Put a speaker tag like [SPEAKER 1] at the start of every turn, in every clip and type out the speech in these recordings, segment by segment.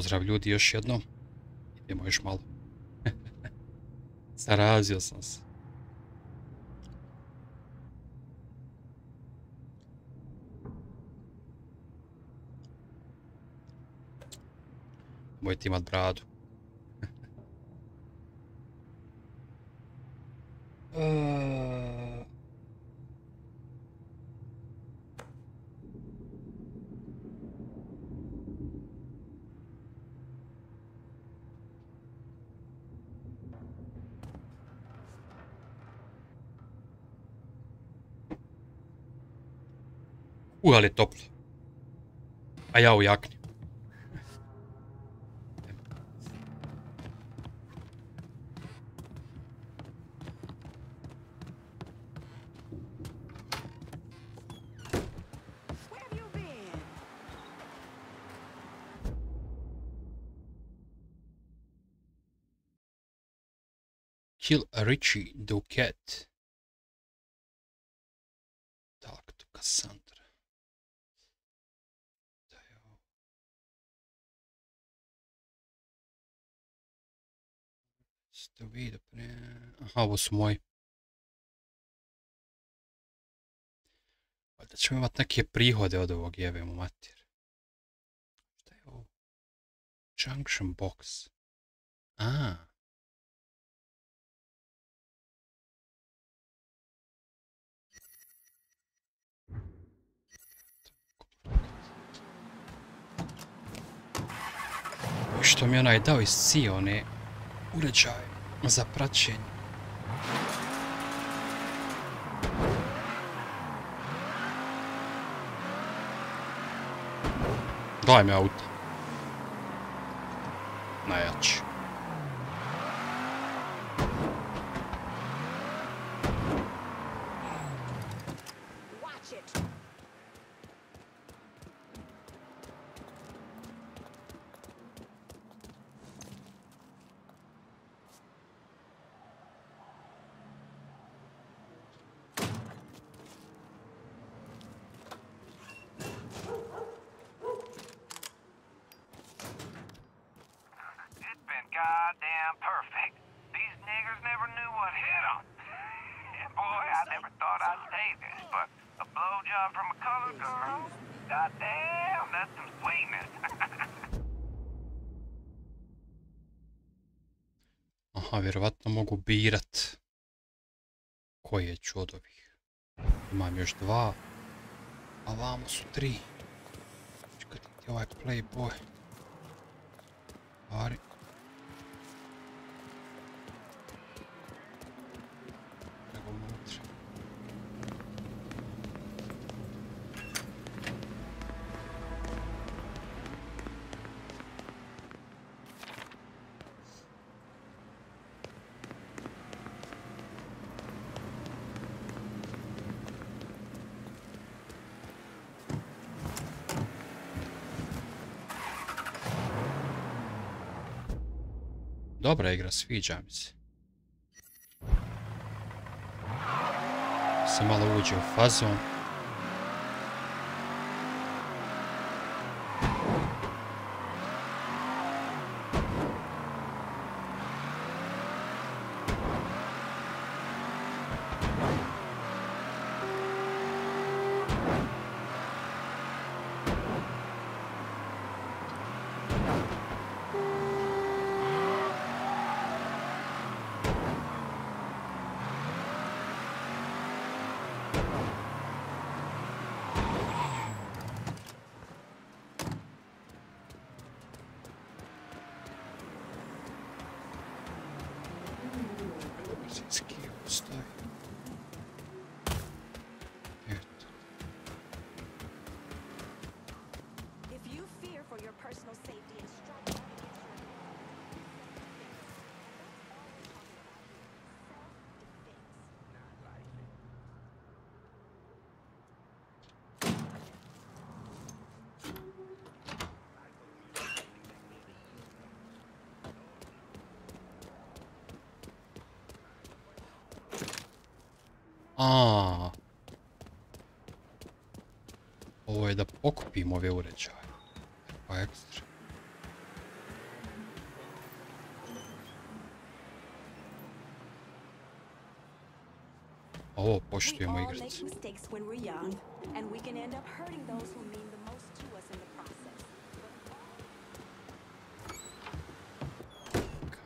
[SPEAKER 1] Pozdrav ljudi još jednom. Idemo još malo. Zarazio sam se. Mojte imat bradu. Ali je toplo. A ja u jakni. Kill Richie Duquette. Talk to Cassandra. Aha, ovo su moji. Da ćemo imati neke prihode od ovog, jebemo mater. Šta je ovo? Junction box. A. Što mi onaj dao iz CIA, one uređaje za praćenje. Daj mi auto. Najjači. Aha, vjerovatno mogu birat koje ću od ovih. Imam još 2, a vamo su 3. Čekajte ti ovaj Playboy. Pari. Nego unutra. Dobra igra, sviđa mi se. Se malo uđe u fazon. Ovo je da pokupim ove uređaje. Pa ekstra. Ovo poštujemo igrat.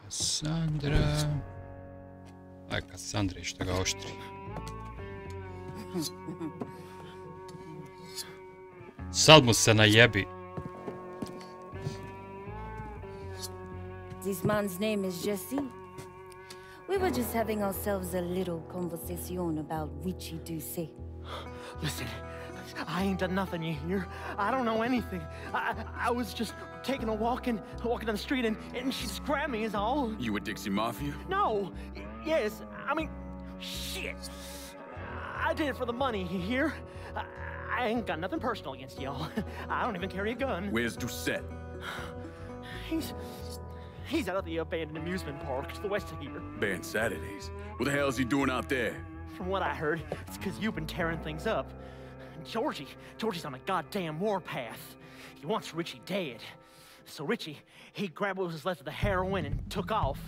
[SPEAKER 1] Kassandra... Aj, Kassandra, što ga oštri. Sad mu se najebi.
[SPEAKER 2] This man's name is Jesse. We were just having ourselves a little conversation about Witchy Duce.
[SPEAKER 3] Listen, I ain't done nothing, you hear? I don't know anything. I was just taking a walking down the street and she just grabbed me is all.
[SPEAKER 4] You with Dixie Mafia?
[SPEAKER 3] No. Yes, I mean, shit. I did it for the money, you hear? I ain't got nothing personal against y'all. I don't even carry a gun.
[SPEAKER 4] Where's Doucette?
[SPEAKER 3] He's out at the abandoned amusement park to the west of here.
[SPEAKER 4] Banned Saturdays. What the hell is he doing out there?
[SPEAKER 3] From what I heard, it's because you've been tearing things up. Georgie's on a goddamn warpath. He wants Richie dead. So Richie, he grabbed what was left of the heroin and took off.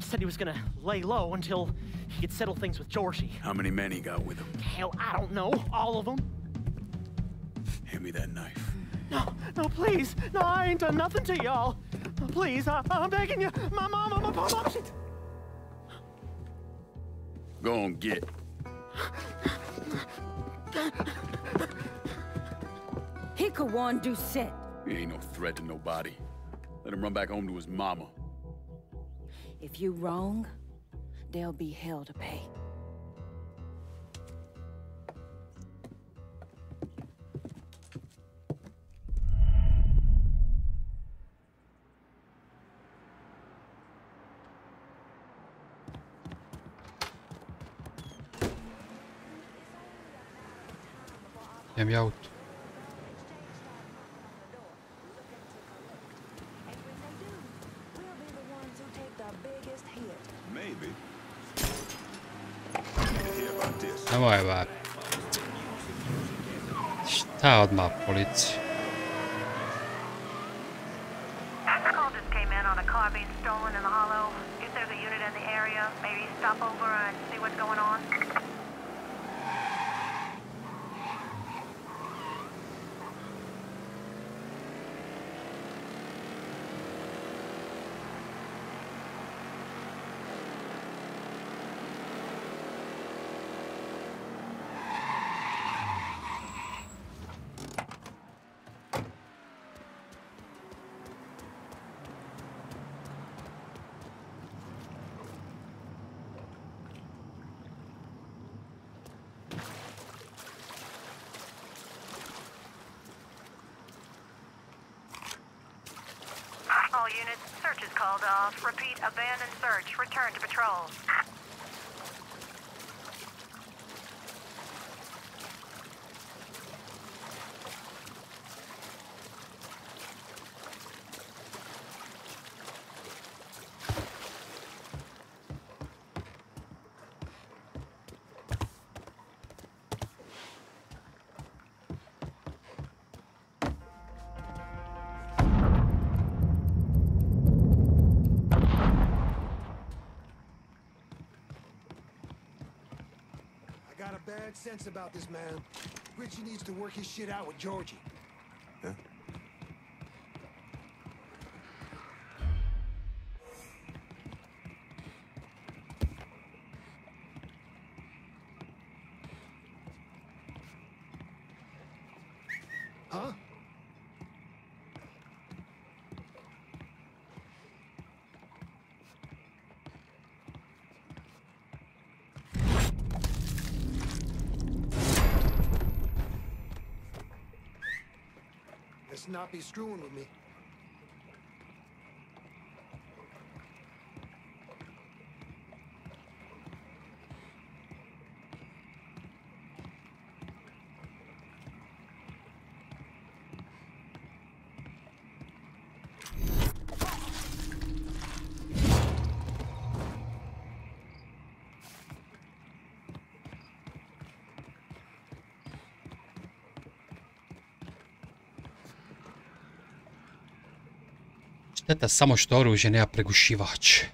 [SPEAKER 3] Said he was gonna lay low until he could settle things with Georgie.
[SPEAKER 4] How many men he got with him?
[SPEAKER 3] Hell, I don't know. All of them.
[SPEAKER 4] Hand me that knife.
[SPEAKER 3] No, please. No, I ain't done nothing to y'all. Please, I'm begging you. My mom, shit.
[SPEAKER 4] Go on, get.
[SPEAKER 2] He could warn Doucette.
[SPEAKER 4] He ain't no threat to nobody. Let him run back home to his mama.
[SPEAKER 2] If you wrong, there'll be hell to pay.
[SPEAKER 1] Idem ja auto. Nemoj bar. Šta odmah policija?
[SPEAKER 5] Call just came in on a car being stolen in the hollow. If there's a unit in the area, maybe stop over and see what's going on. All units, search is called off. Repeat, abandoned search. Return to patrol.
[SPEAKER 6] Bad sense about this man. Richie needs to work his shit out with Georgie.
[SPEAKER 4] Huh?
[SPEAKER 6] Huh? Let's not be screwing with me.
[SPEAKER 1] Šteta samo što oružje nema pregušivač.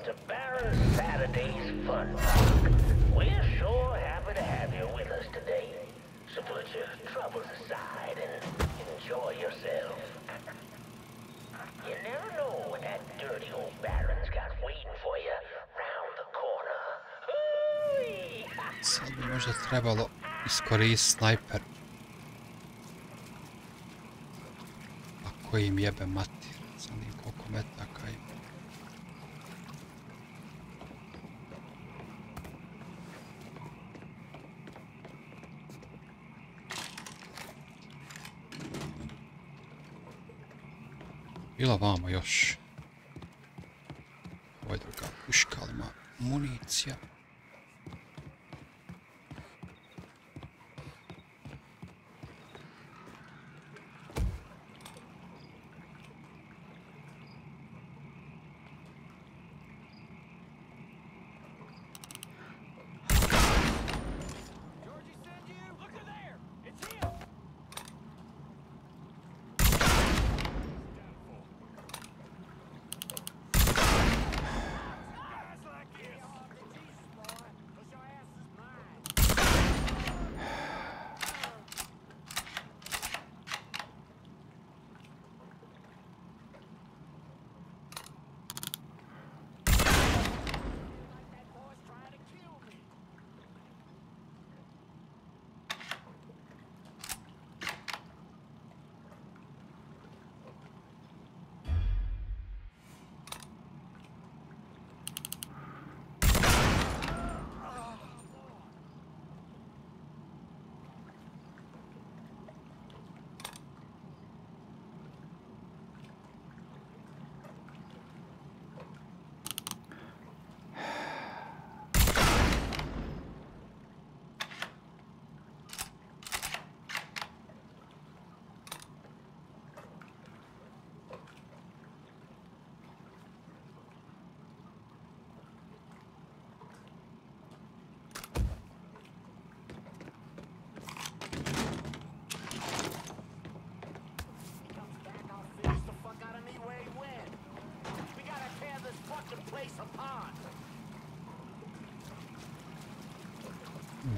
[SPEAKER 7] to Baron Saturday's Fun Park. We're sure happy to have you with us today. So put your troubles aside and enjoy yourself. You never know what that dirty old Baron's got waiting for you round the corner.
[SPEAKER 1] Sad bi možda trebalo iskoristiti snajper. Ako im jebe mater, znam im koliko metaka ima. Bila vamo još. Ovo je druga puška, ali ima municija.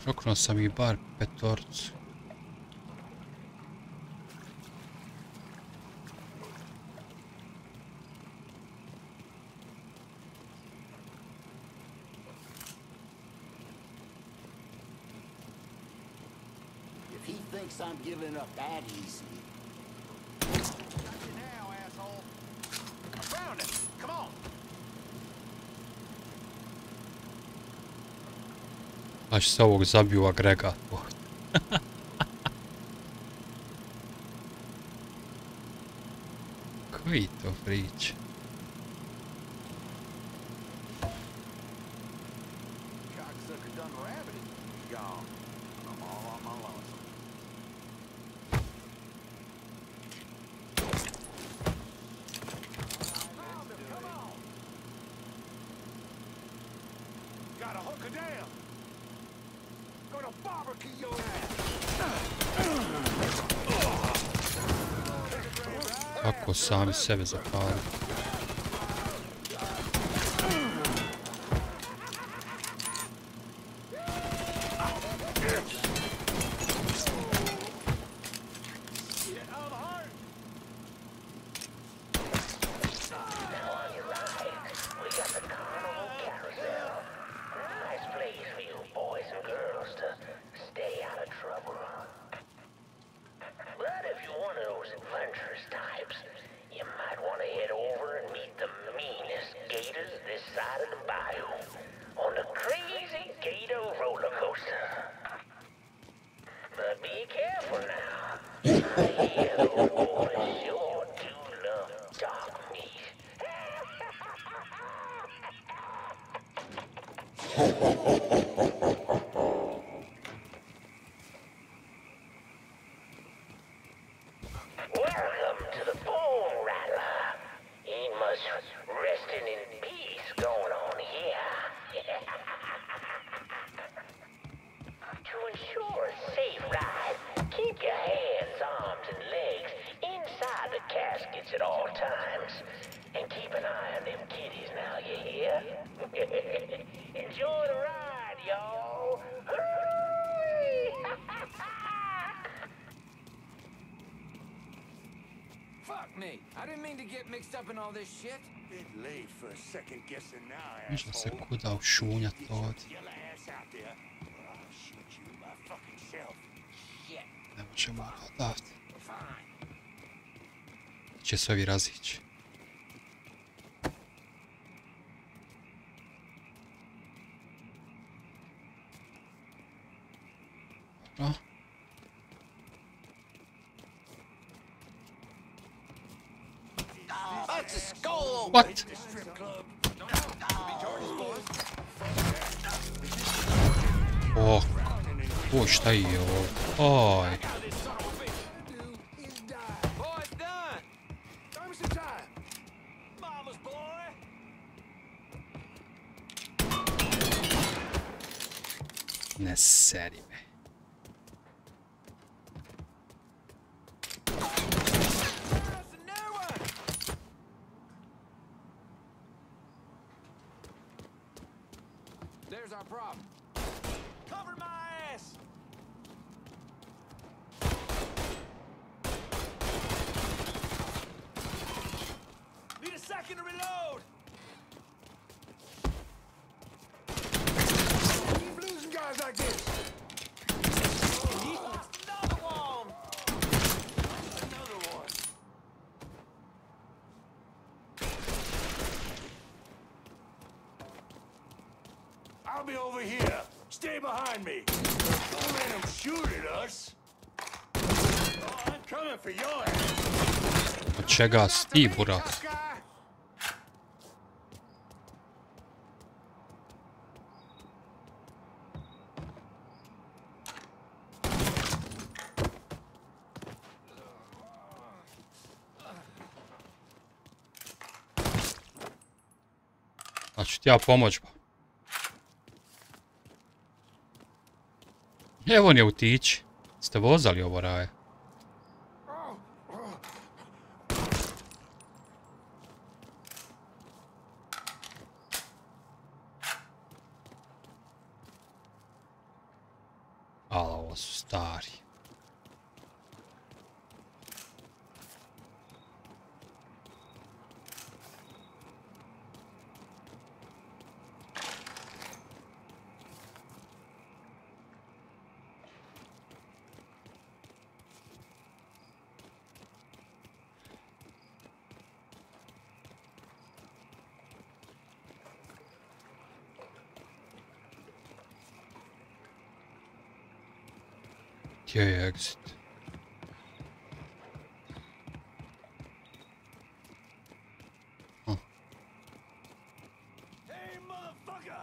[SPEAKER 1] Roknuo sam ih bar petorcu.
[SPEAKER 8] If he thinks I'm giving up that easy. Now, asshole. I found it. Come on.
[SPEAKER 1] Baš se ovog zabiju agregat. Koji to frič? Kako sami sebe zapali.
[SPEAKER 7] At all times, and keep an eye on them kiddies now, you hear?
[SPEAKER 9] me. I didn't mean to get mixed up in all this shit.
[SPEAKER 8] Bit late for second guessing now,
[SPEAKER 1] Može se
[SPEAKER 8] asshole.
[SPEAKER 1] kuda ušunjat ovdje.
[SPEAKER 8] Get your ass out there, or I'll shoot you my fucking self. Shit.
[SPEAKER 1] Ne možemo odavde.
[SPEAKER 8] Fine.
[SPEAKER 1] Će se ovi razići. Dobro.
[SPEAKER 9] That's a skull.
[SPEAKER 1] What? O, o šta je ovo? Oj.
[SPEAKER 9] Boy, it's done.
[SPEAKER 6] Time some time.
[SPEAKER 9] Mama's boy.
[SPEAKER 1] Ne seri me.
[SPEAKER 9] That's a new one. There's our problem. Cover my ass. Need a second to reload.
[SPEAKER 6] Keep losing guys like this.
[SPEAKER 9] Another one. Another one.
[SPEAKER 8] I'll be over here. Stay behind me. Don't let him shoot at us. Oh, I'm coming for your ass.
[SPEAKER 1] Od čega si ti, burak?
[SPEAKER 8] Tough guy.
[SPEAKER 1] A ću ti ja pomoć ba. Evo on je utići. Ste vozali ovo raje? Ali ovo su stari. Gdje je exit?
[SPEAKER 9] Hey, motherfucker!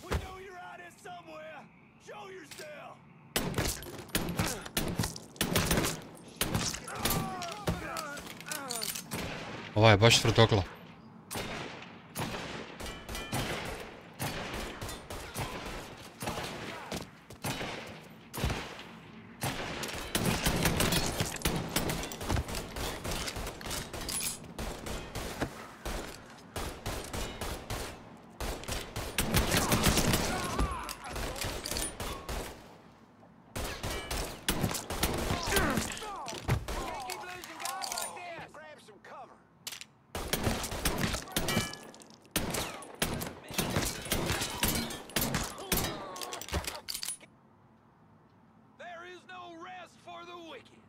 [SPEAKER 9] We know you're out here somewhere. Show yourself.
[SPEAKER 1] Ova je baš tvrdogla.
[SPEAKER 9] Keep losing guys like this. Grab some cover. There is no rest for the wicked.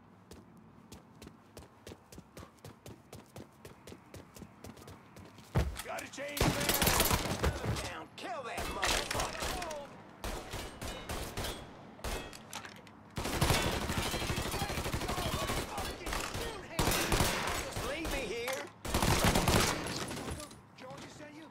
[SPEAKER 8] Gotta change that.
[SPEAKER 9] Down, kill that motherfucker. Just leave me here.
[SPEAKER 6] Georgie sent you?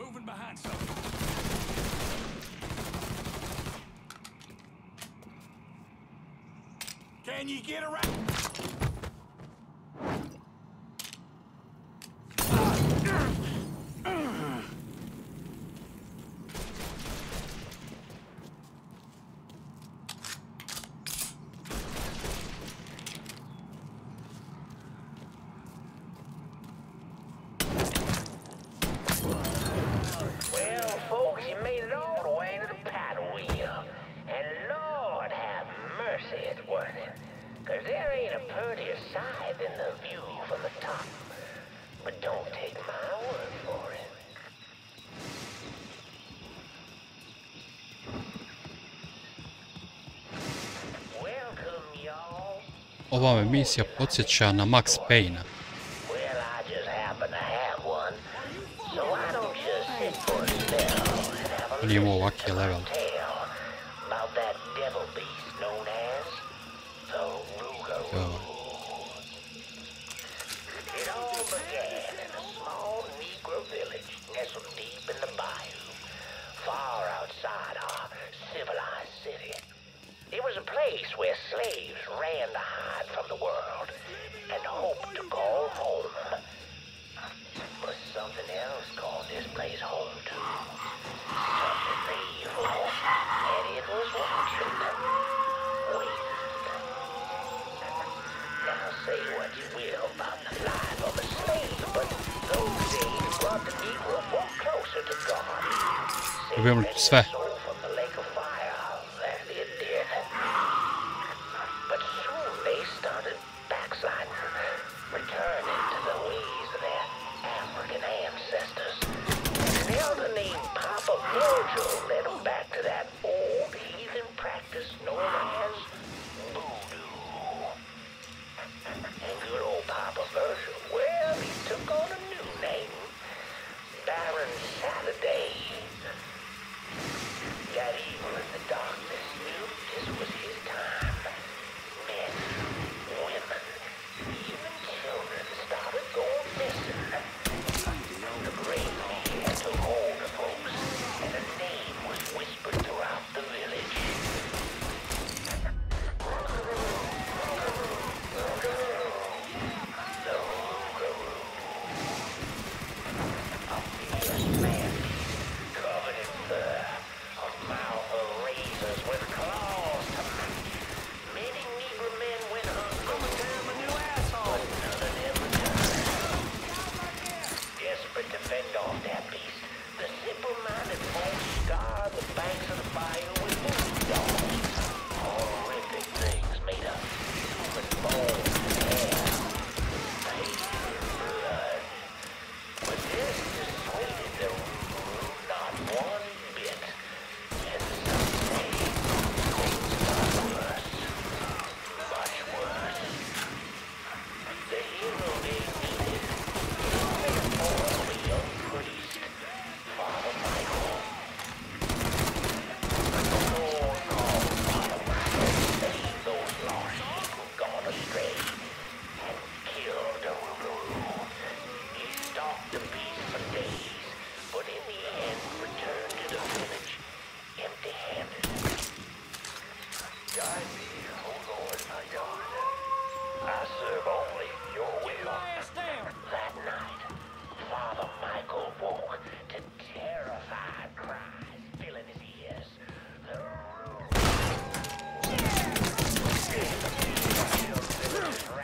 [SPEAKER 8] Moving behind something. Can you get around?
[SPEAKER 1] Ova me misija podsjeća na Max Payne-a. On je imao ovaki level. Dobijemo li tu sve?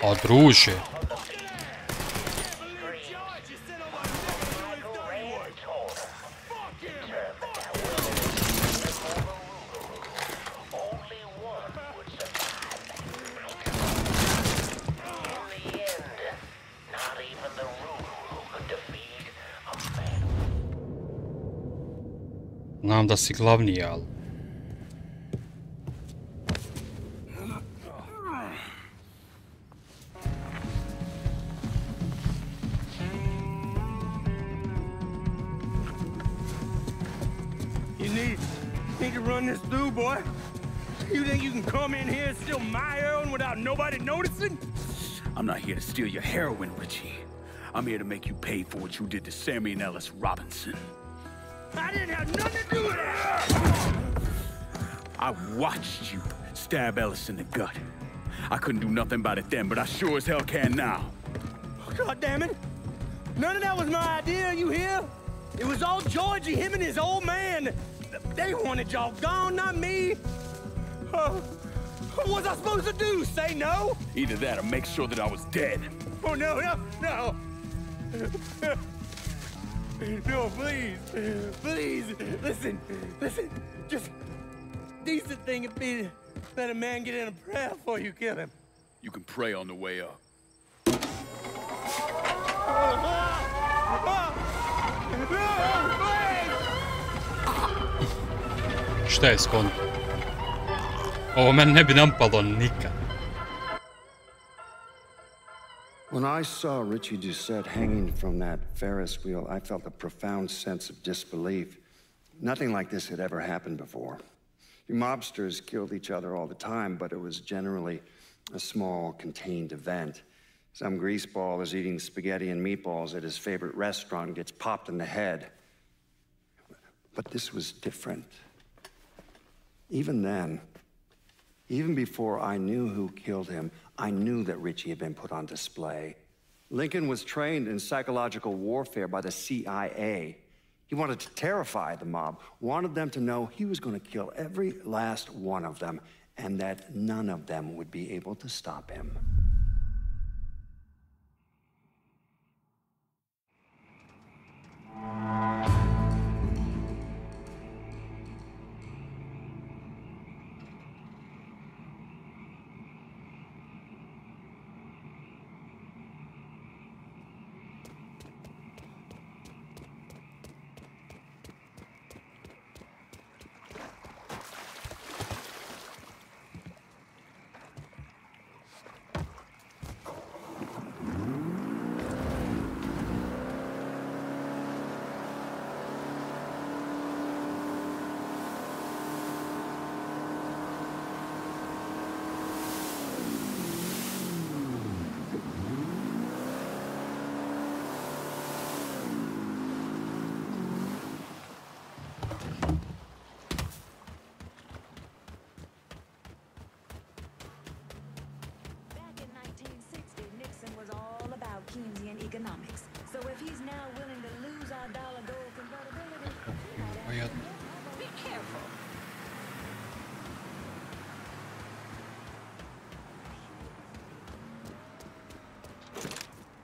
[SPEAKER 1] O druže. Znam da si glavni, ali...
[SPEAKER 9] Need to run this through, boy. You think you can come in here and steal my heroin without nobody noticing?
[SPEAKER 4] I'm not here to steal your heroin, Richie. I'm here to make you pay for what you did to Sammy and Ellis Robinson.
[SPEAKER 9] I didn't have nothing to do with that!
[SPEAKER 4] I watched you stab Ellis in the gut. I couldn't do nothing about it then, but I sure as hell can now.
[SPEAKER 9] God damn it! None of that was my idea, you hear? It was all Georgie, him and his old man. They wanted y'all gone, not me. What was I supposed to do? Say no?
[SPEAKER 4] Either that or make sure that I was dead.
[SPEAKER 9] Oh, no. No, please. Please, listen. Just decent thing would be to let a man get in a prayer before you kill him.
[SPEAKER 4] You can pray on the way up.
[SPEAKER 1] Šta je skonto? Ovo meni ne bi nampalo nikad.
[SPEAKER 10] When I saw Richie Doucette hanging from that Ferris wheel, I felt a profound sense of disbelief. Nothing like this had ever happened before. You mobsters killed each other all the time, but it was generally a small, contained event. Some greaseball is eating spaghetti and meatballs at his favorite restaurant and gets popped in the head. But this was different. Even then, even before I knew who killed him, I knew that Richie had been put on display. Lincoln was trained in psychological warfare by the CIA. He wanted to terrify the mob, wanted them to know he was going to kill every last one of them, and that none of them would be able to stop him.
[SPEAKER 11] Economics. So if he's now willing to lose our dollar gold convertibility, be careful.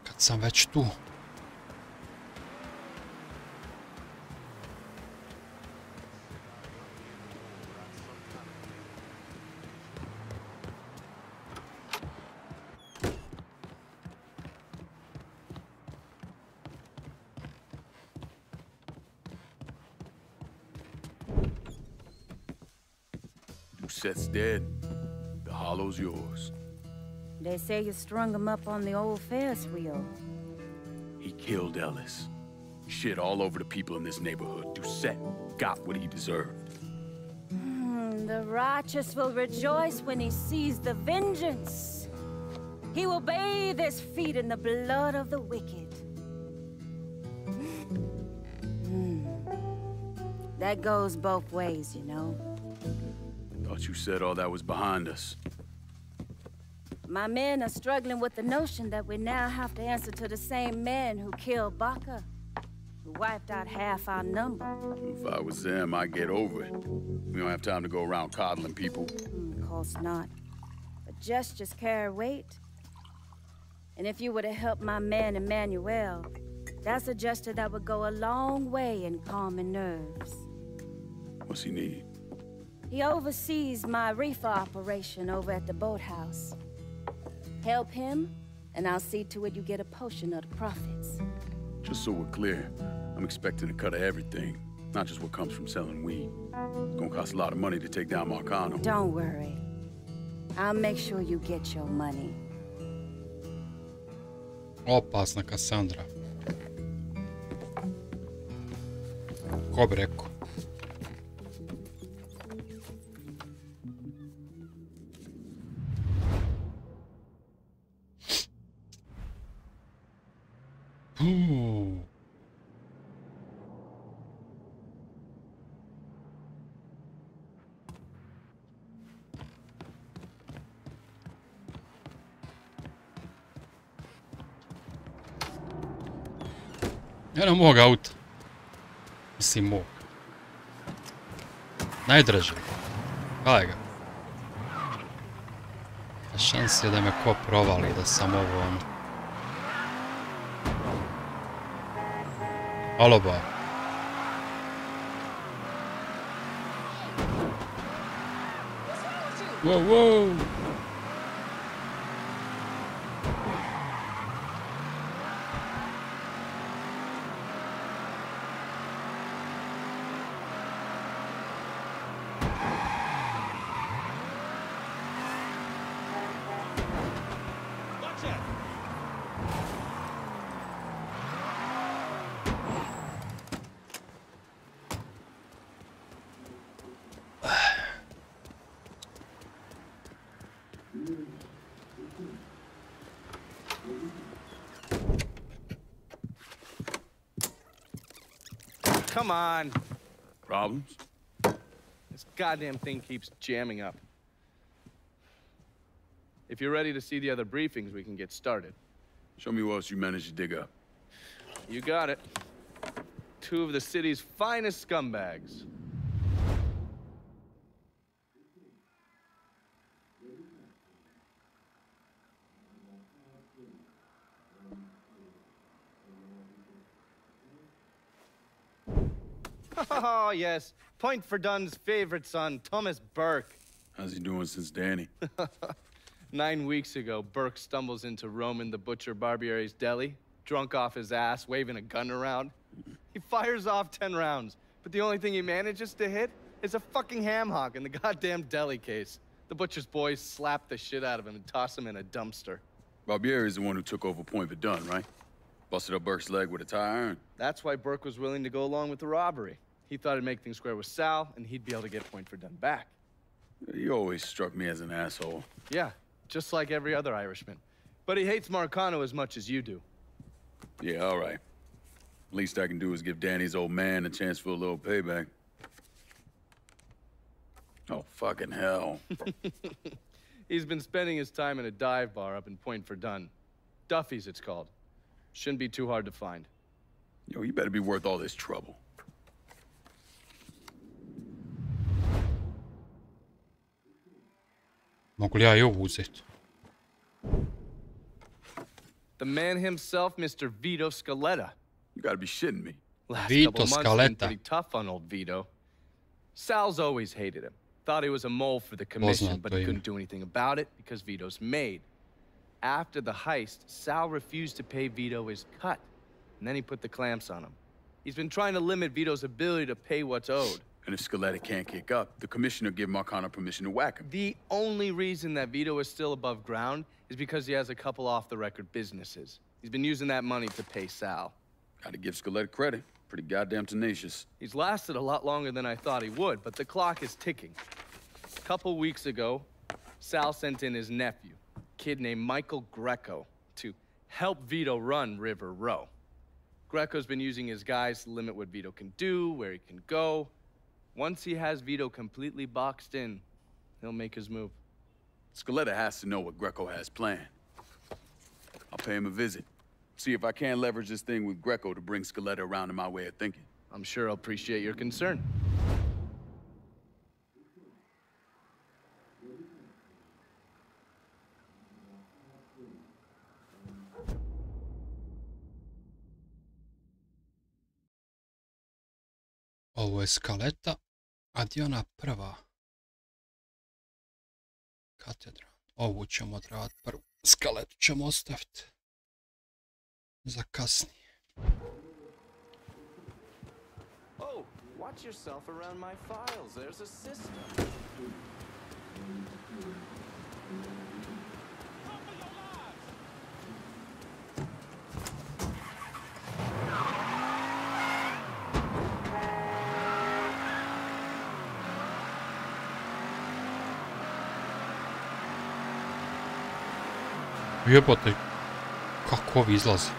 [SPEAKER 1] Kad sam već tu.
[SPEAKER 4] Doucette's dead. The hollow's yours.
[SPEAKER 2] They say you strung him up on the old Ferris wheel.
[SPEAKER 4] He killed Ellis. Shit all over the people in this neighborhood. Doucette got what he deserved.
[SPEAKER 2] The righteous will rejoice when he sees the vengeance. He will bathe his feet in the blood of the wicked. That goes both ways, you know.
[SPEAKER 4] Thought you said all that was behind us.
[SPEAKER 2] My men are struggling with the notion that we now have to answer to the same men who killed Baca, who wiped out half our number.
[SPEAKER 4] If I was them, I'd get over it. We don't have time to go around coddling people.
[SPEAKER 2] Of course not. But gestures carry weight. And if you were to help my man Emmanuel, that's a gesture that would go a long way in calming nerves.
[SPEAKER 4] What's he need?
[SPEAKER 2] He oversees my reefer operation over at the boathouse. Help him, and I'll see to it you get a portion of the profits.
[SPEAKER 4] Just so we're clear, I'm expecting a cut of everything, not just what comes from selling weed. It's gonna cost a lot of money to take down Marcano.
[SPEAKER 2] Don't worry. I'll make sure you get your money.
[SPEAKER 1] Opasna Cassandra. Ko bi rekao? Eno mog auta. Mislim mog. Najdraži. Gledaj ga. A šans je da me ko provali, da sam ovo ono. Alo ba. Wow, wow.
[SPEAKER 9] Come on.
[SPEAKER 4] Problems?
[SPEAKER 9] This goddamn thing keeps jamming up. If you're ready to see the other briefings, we can get started.
[SPEAKER 4] Show me what else you managed to dig up.
[SPEAKER 9] You got it. 2 of the city's finest scumbags. Oh, yes. Point for Dunn's favorite son, Thomas Burke.
[SPEAKER 4] How's he doing since Danny?
[SPEAKER 9] 9 weeks ago, Burke stumbles into Roman the Butcher Barbiere's deli, drunk off his ass, waving a gun around. He fires off 10 rounds, but the only thing he manages to hit is a fucking ham hock in the goddamn deli case. The butcher's boys slap the shit out of him and toss him in a dumpster.
[SPEAKER 4] Barbiere's the one who took over Point Verdun, right? Busted up Burke's leg with a tire iron.
[SPEAKER 9] That's why Burke was willing to go along with the robbery. He thought it'd make things square with Sal, and he'd be able to get Point Verdun back.
[SPEAKER 4] You always struck me as an asshole.
[SPEAKER 9] Yeah, just like every other Irishman. But he hates Marcano as much as you do.
[SPEAKER 4] Yeah, all right. Least I can do is give Danny's old man a chance for a little payback. Oh, fucking hell.
[SPEAKER 9] He's been spending his time in a dive bar up in Point Verdun. Duffy's, it's called. Shouldn't be too hard to find.
[SPEAKER 4] Yo, you better be worth all this trouble.
[SPEAKER 1] Mogu li ja i ovu uzeti?
[SPEAKER 9] The man himself, Mr. Vito Scaletta.
[SPEAKER 4] You gotta be shitting me.
[SPEAKER 9] Last
[SPEAKER 1] Vito
[SPEAKER 9] couple months have been
[SPEAKER 1] Scaletta.
[SPEAKER 9] pretty tough on old Vito. Sal's always hated him. Thought he was a mole for the commission, but he couldn't do anything about it because Vito's made. After the heist, Sal refused to pay Vito his cut, and then he put the clamps on him. He's been trying to limit Vito's ability to pay what's owed.
[SPEAKER 4] And if Scaletta can't kick up, the commissioner give Marcano permission to whack him.
[SPEAKER 9] The only reason that Vito is still above ground is because he has a couple off-the-record businesses. He's been using that money to pay Sal.
[SPEAKER 4] Gotta give Scaletta credit. Pretty goddamn tenacious.
[SPEAKER 9] He's lasted a lot longer than I thought he would, but the clock is ticking. A couple weeks ago, Sal sent in his nephew, a kid named Michael Greco, to help Vito run River Row. Greco's been using his guys to limit what Vito can do, where he can go. Once he has Vito completely boxed in, he'll make his move.
[SPEAKER 4] Scaletta has to know what Greco has planned. I'll pay him a visit. See if I can't leverage this thing with Greco to bring Scaletta around to my way of thinking.
[SPEAKER 9] I'm sure he'll appreciate your concern.
[SPEAKER 1] Ovo je Scaletta, a di ona prva? Katedra. Ovu ćemo odraditi prvu. Scaletu ćemo ostaviti za kasnije.
[SPEAKER 9] Oh, watch yourself around my files. There's a system.
[SPEAKER 1] Jebote, kako ovi izlazi?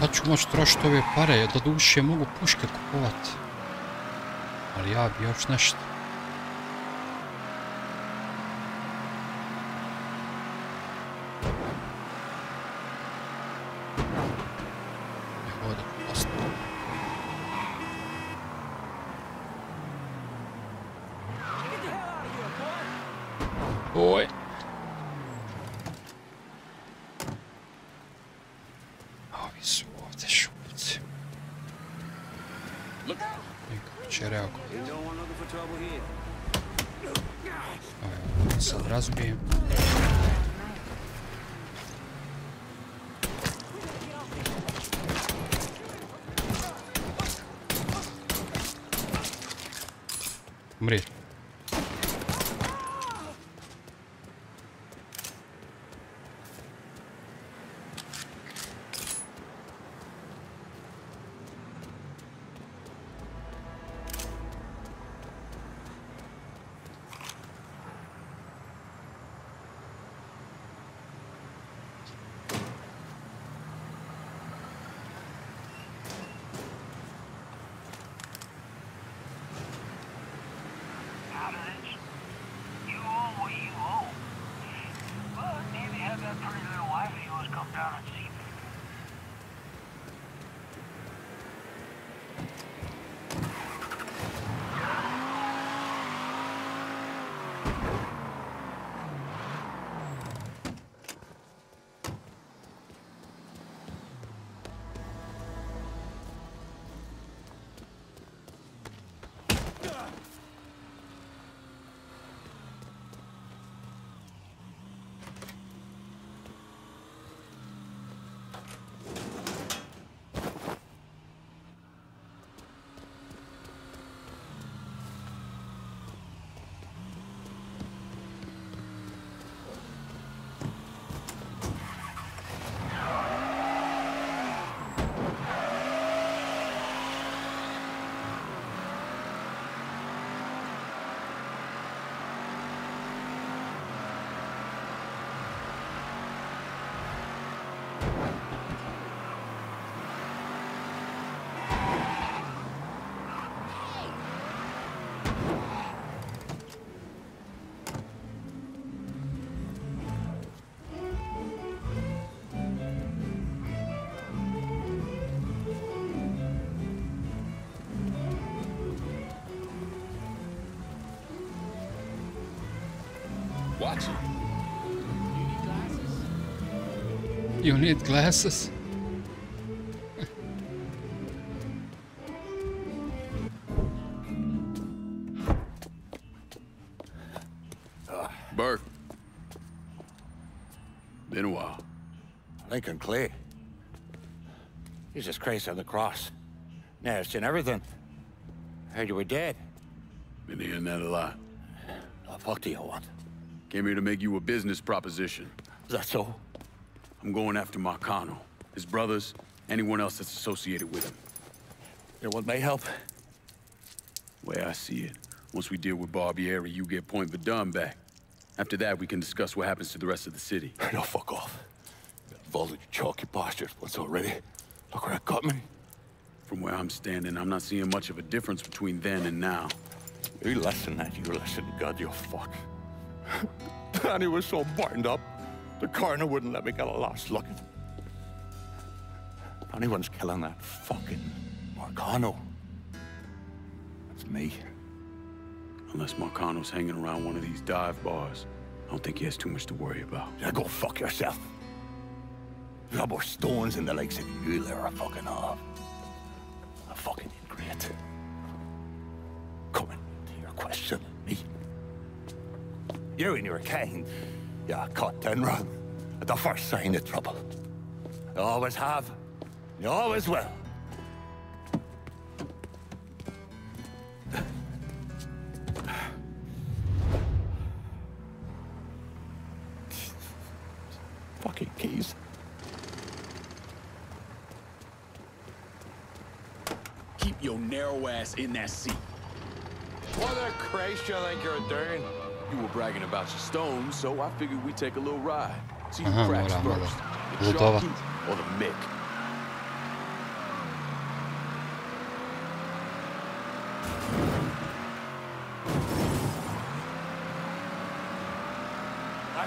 [SPEAKER 1] Kad ću moći trošiti ove pare, do duše mogu puške kupovat. Ali ja bi još nešto. Oj. Ovi su ovdje šupci. Niko će reagovati. Evo, sad razbijem. Umri.
[SPEAKER 4] Watch it.
[SPEAKER 1] You need glasses?
[SPEAKER 4] Burke. Been a while.
[SPEAKER 8] Lincoln Clay. Jesus Christ on the cross. Now it's in everything. Heard you were dead.
[SPEAKER 4] Been hearing that a lot.
[SPEAKER 8] The fuck do you want?
[SPEAKER 4] Came here to make you a business proposition.
[SPEAKER 8] Is that so?
[SPEAKER 4] I'm going after Marcano, his brothers, anyone else that's associated with him.
[SPEAKER 8] You want my help?
[SPEAKER 4] Way I see it, once we deal with Barbieri, you get Point Verdun back. After that, we can discuss what happens to the rest of the city.
[SPEAKER 8] No, fuck off. Got involved in your chalky bastards once already. Look where that got me.
[SPEAKER 4] From where I'm standing, I'm not seeing much of a difference between then and now.
[SPEAKER 8] You listen, that you listen, God, you fuck. Danny was so burned up, the coroner wouldn't let me get a last look at him. If anyone's killing that fucking Marcano, that's me.
[SPEAKER 4] Unless Marcano's hanging around one of these dive bars, I don't think he has too much to worry about.
[SPEAKER 8] Yeah, go fuck yourself. There's got more stones in the likes of you there, fucking off. A fucking ingrate. Coming to your question, me. You and your kind, you cut and run at the first sign of trouble. You always have, you always will. Fucking keys.
[SPEAKER 4] Keep your narrow ass in that seat.
[SPEAKER 12] What the Christ you think you're doing?
[SPEAKER 4] You were bragging about your stones, so I figured we'd take a little ride. See who cracks first, the Sharky or the Mick.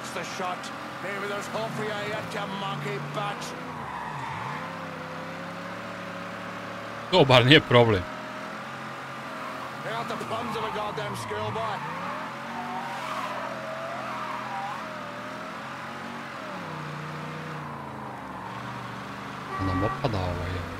[SPEAKER 12] That's the shot. Maybe there's hope for you yet, you monkey batch.
[SPEAKER 1] To bar nije problem.
[SPEAKER 12] They got the plums of a goddamn schoolboy.
[SPEAKER 1] Nam opada ovaj.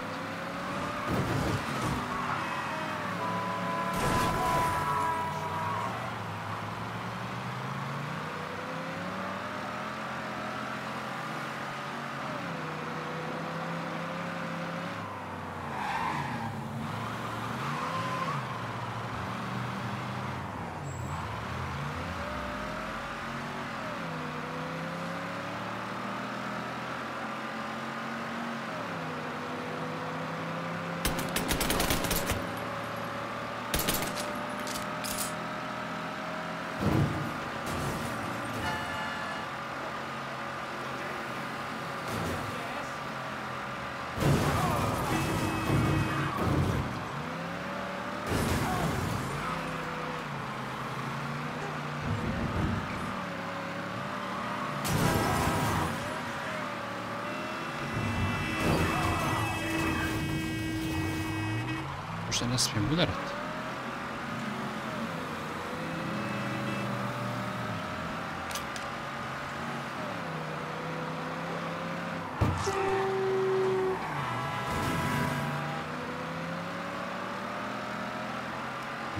[SPEAKER 1] Možda ne smijem udarati.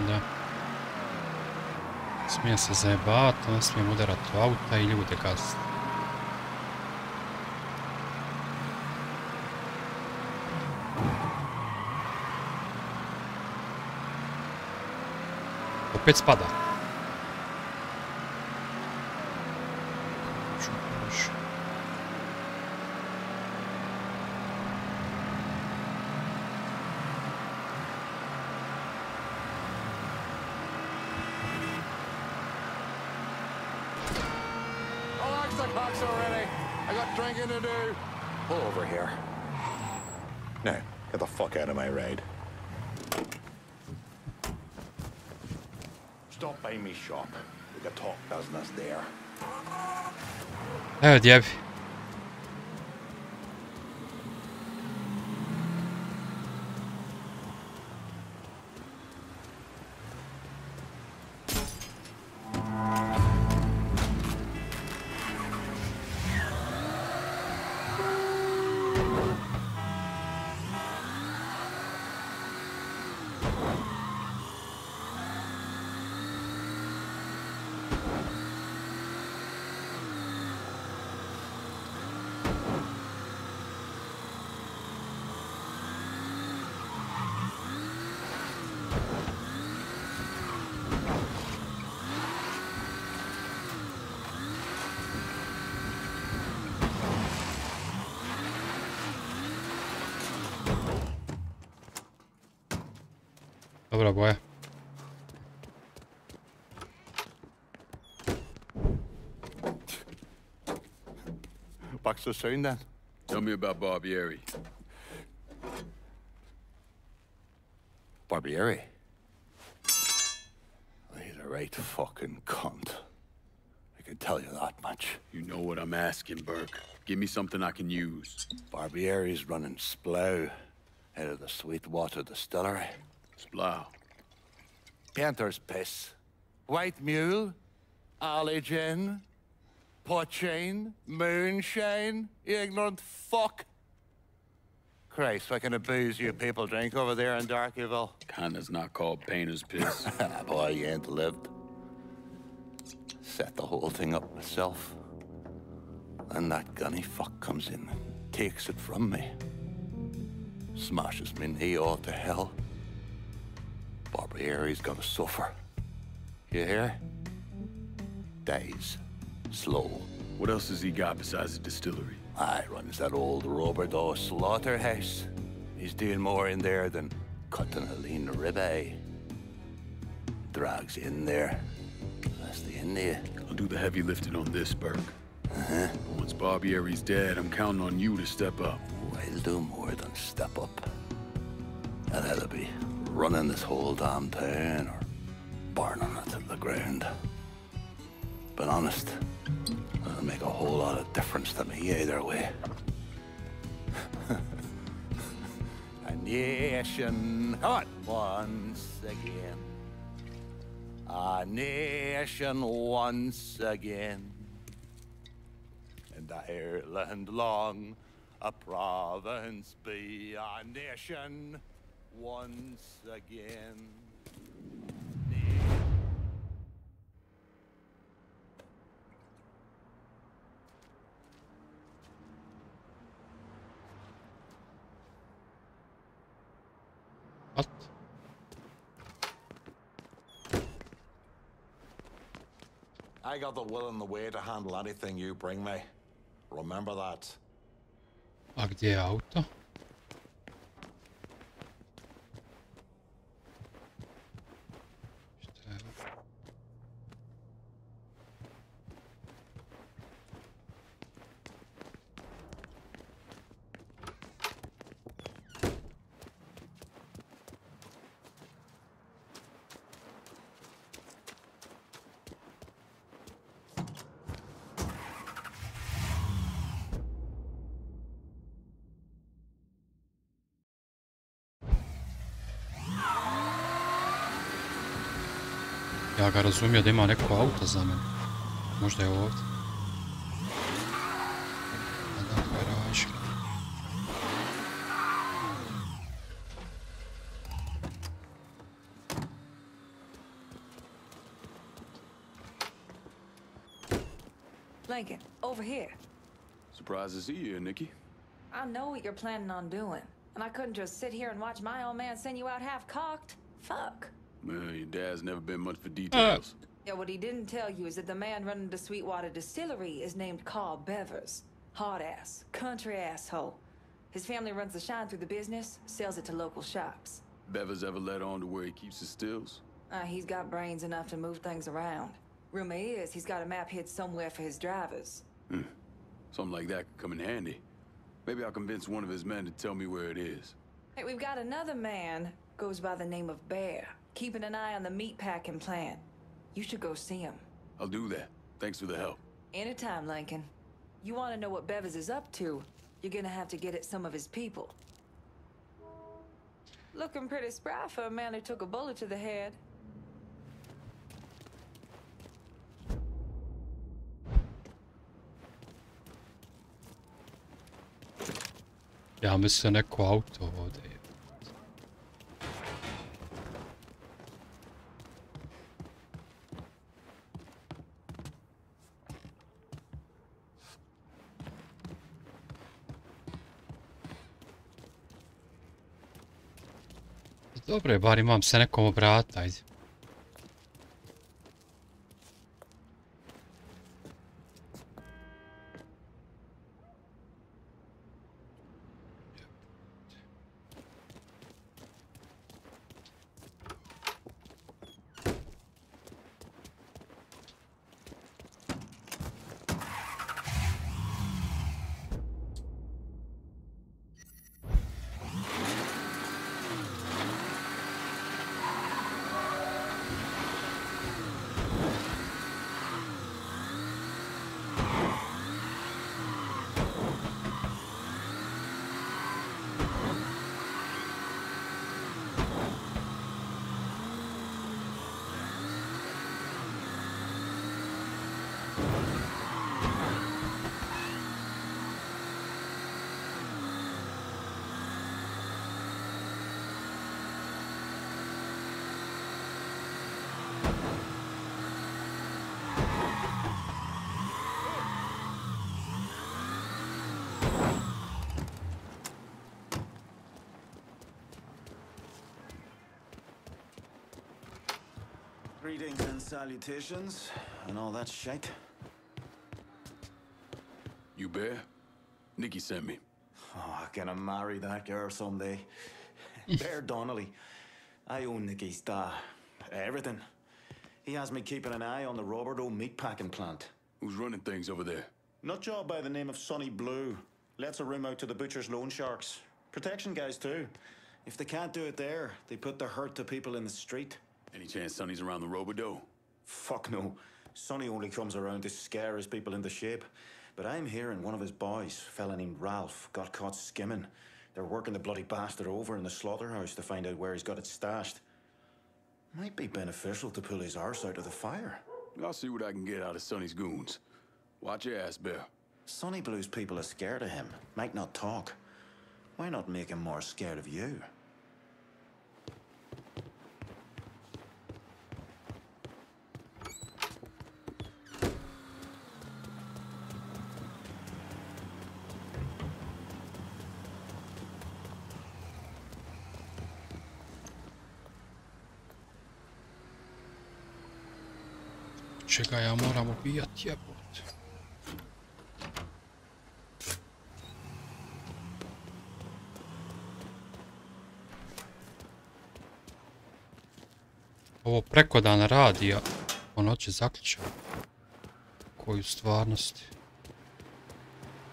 [SPEAKER 1] Da. Smijem se zajebavati, ne smijem udarati u auta i ljude gaziti. Opet spada.
[SPEAKER 12] Relax the cocks already. I got drinking to do. Pull over here. Now, get the fuck out of my raid. Stop by me shop. We can talk business there.
[SPEAKER 1] Evo djebi. Dobra boja.
[SPEAKER 8] Back so soon then?
[SPEAKER 4] Tell me about Barbieri.
[SPEAKER 8] Barbieri? He's a right fucking cunt. I can tell you that much.
[SPEAKER 4] You know what I'm asking, Burke. Give me something I can use.
[SPEAKER 8] Barbieri's running Splow out of the Sweetwater distillery.
[SPEAKER 4] Splow.
[SPEAKER 8] Painter's piss. White mule. Alley gin. Poachine. Moonshine. You ignorant fuck. Christ, what kind of booze you people drink over there in Darkyville?
[SPEAKER 4] Kinda's not called painter's piss.
[SPEAKER 8] Boy, you ain't lived. Set the whole thing up myself. Then that gunny fuck comes in and takes it from me. Smashes me knee all to hell. Barbieri's gonna suffer. You hear? Dies. Slow.
[SPEAKER 4] What else has he got besides the distillery?
[SPEAKER 8] Runs that old Roberto slaughterhouse. He's doing more in there than cutting a lean ribeye. Drags in there. That's the India.
[SPEAKER 4] I'll do the heavy lifting on this, Burke. Once Barbieri's dead, I'm counting on you to step up.
[SPEAKER 8] I'll do more than step up. I'll either be running this whole damn town or burning it to the ground. But honest, It'll make a whole lot of difference to me either way. A nation, come on, once again. A nation once again. And Ireland long, a province be, a nation once again.
[SPEAKER 1] What?
[SPEAKER 12] I got the will and the way to handle anything you bring me. Remember that.
[SPEAKER 1] A gdje je auto? Šta je ovo? Ja ga razumio da ima neko auto za mene. Možda je ovdje. Da, garaž.
[SPEAKER 11] Lincoln, over here.
[SPEAKER 4] Surprised to see you here, Nikki.
[SPEAKER 11] I know what you're planning on doing, and I couldn't just sit here and watch my old man send you out half-cocked. Fuck.
[SPEAKER 4] Well, your dad's never been much for details.
[SPEAKER 11] Yeah, what he didn't tell you is that the man running the Sweetwater Distillery is named Carl Bevers. Hard-ass, country asshole. His family runs the shine through the business, sells it to local shops.
[SPEAKER 4] Bevers ever let on to where he keeps his stills?
[SPEAKER 11] He's got brains enough to move things around. Rumor is he's got a map hid somewhere for his drivers.
[SPEAKER 4] Something like that could come in handy. Maybe I'll convince one of his men to tell me where it is.
[SPEAKER 11] Hey, we've got another man, goes by the name of Bear, keeping an eye on the meatpacking plant. You should go see him.
[SPEAKER 4] I'll do that. Thanks for the help.
[SPEAKER 11] Anytime, Lincoln. You want to know what Bevers is up to, you're gonna have to get at some of his people. Looking pretty spry for a man who took a bullet to the head.
[SPEAKER 1] Ja mislim neko auto ovdje je. Dobro je, bar imam se nekom obrata, ajde.
[SPEAKER 13] Greetings and salutations, and all that shite.
[SPEAKER 4] You Bear? Nikki sent me.
[SPEAKER 13] Oh, I'm gonna marry that girl someday. Bear Donnelly. I own Nicky's everything. He has me keeping an eye on the Roberto meatpacking plant.
[SPEAKER 4] Who's running things over there?
[SPEAKER 13] Nutjob by the name of Sonny Blue. Lets a room out to the butcher's loan sharks. Protection guys too. If they can't do it there, they put the hurt to people in the street.
[SPEAKER 4] Any chance Sonny's around the Roberto?
[SPEAKER 13] Fuck no. Sonny only comes around to scare his people into shape. But I'm hearing one of his boys, a fella named Ralph, got caught skimming. They're working the bloody bastard over in the slaughterhouse to find out where he's got it stashed. Might be beneficial to pull his arse out of the fire.
[SPEAKER 4] I'll see what I can get out of Sonny's goons. Watch your ass, Bear.
[SPEAKER 13] Sonny Blue's people are scared of him, might not talk. Why not make him more scared of you?
[SPEAKER 1] Čega ja moram ubijati, jebot? Ovo preko dana radi, a po noći zaključa. Koju stvarnosti.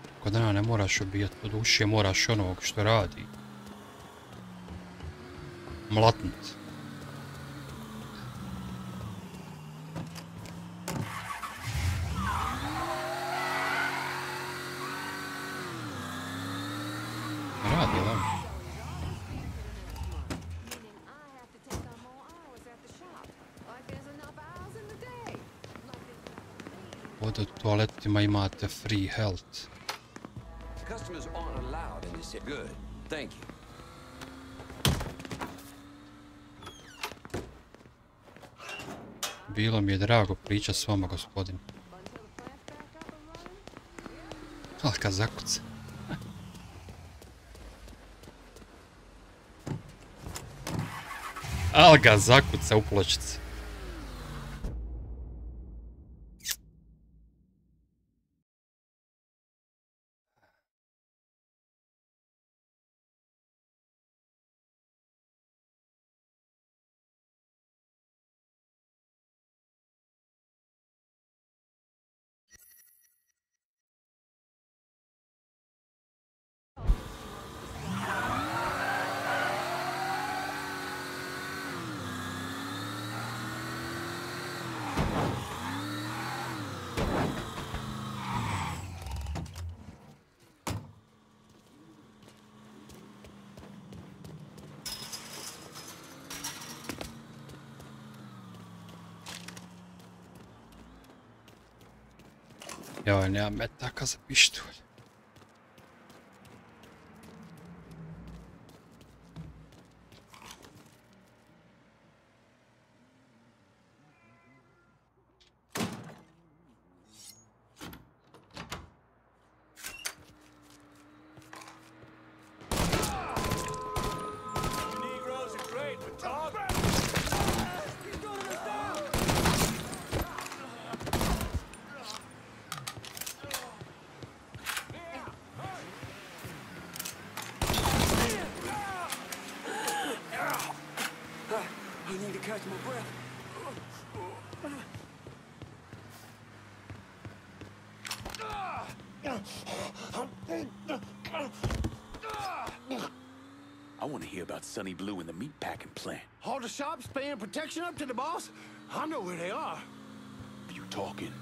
[SPEAKER 1] Preko dana ne moraš ubijati, po duši moraš onog što radi. Mlatnut. Ovdje u toaletima imate free health.
[SPEAKER 14] Customers aren't allowed in this. Good. Thank you.
[SPEAKER 1] Bilo mi je drago pričati s vama, gospodin. Ali kad zakuca. Ali ga zakuca u pločici. Joj, nemam metaka za pištolj.
[SPEAKER 4] I want to hear about Sonny Blue and the meatpacking plant.
[SPEAKER 6] All the shops paying protection up to the boss? I know where they are.
[SPEAKER 4] Are you talking?